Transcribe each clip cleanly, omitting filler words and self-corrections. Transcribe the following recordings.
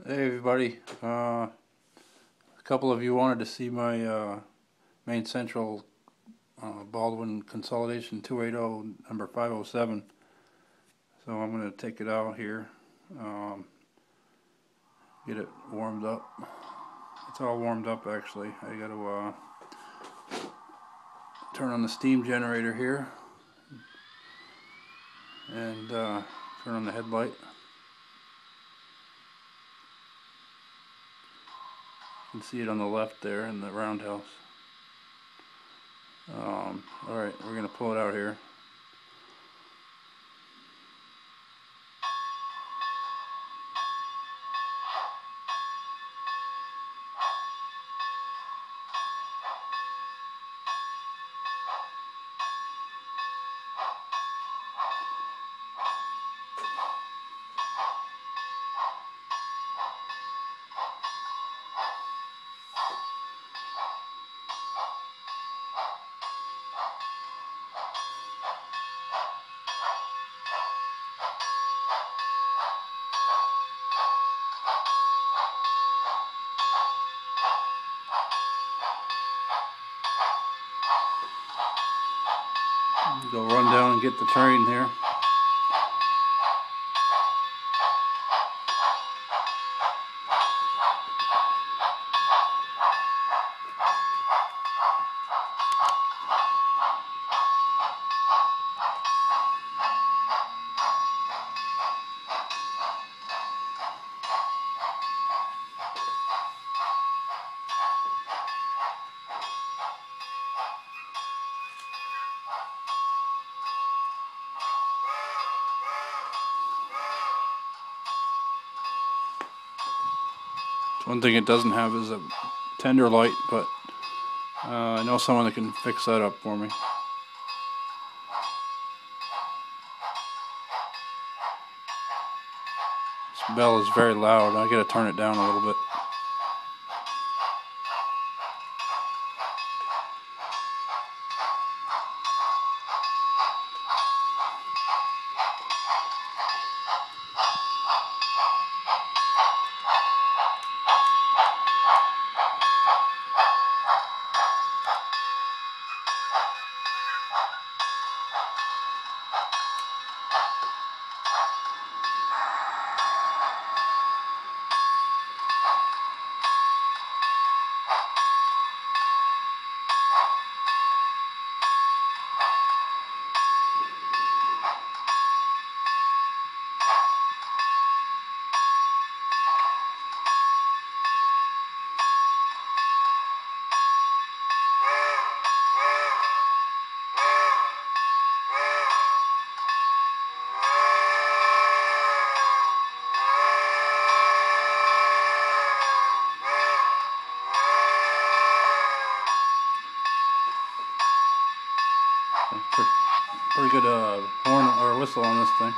Hey everybody, a couple of you wanted to see my Maine Central Baldwin Consolidation 280 number 507, so I'm going to take it out here, get it warmed up. It's all warmed up actually. I got to turn on the steam generator here and turn on the headlight. You can see it on the left there in the roundhouse. Alright, we're going to pull it out here. Go run down and get the train here. One thing it doesn't have is a tender light, but I know someone that can fix that up for me. This bell is very loud. I gotta turn it down a little bit. Pretty good horn or whistle on this thing.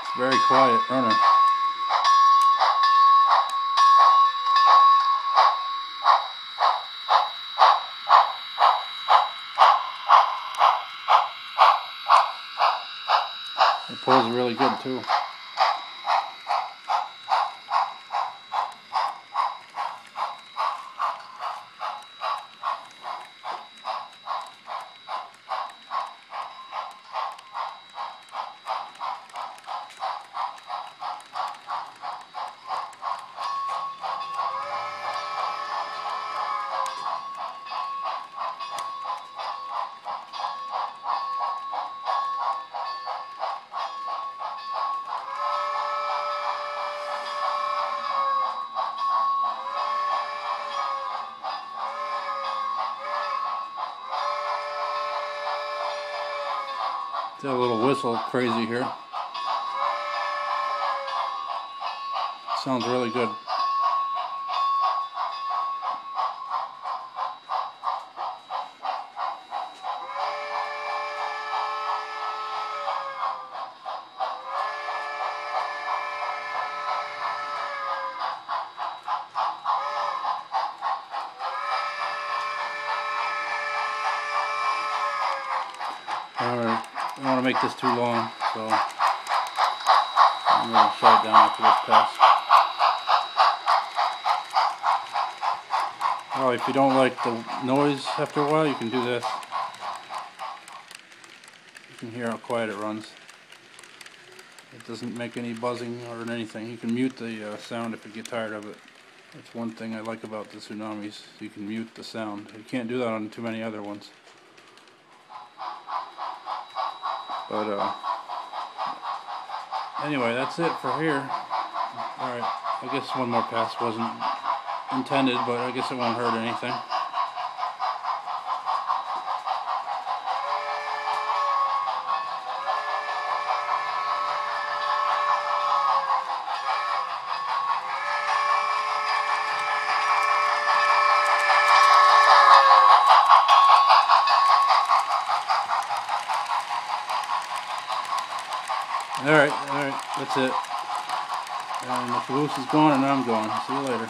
It's very quiet runner. It pulls really good too. It's a little whistle crazy here. Sounds really good. Alright, I don't want to make this too long, so I'm going to shut it down after this pass. Oh, if you don't like the noise after a while, you can do this. You can hear how quiet it runs. It doesn't make any buzzing or anything. You can mute the sound if you get tired of it. That's one thing I like about the Tsunamis. You can mute the sound. You can't do that on too many other ones. But anyway, that's it for here. Alright, I guess one more pass wasn't intended, but I guess it won't hurt anything. Alright, that's it. And the caboose is gone and I'm gone. See you later.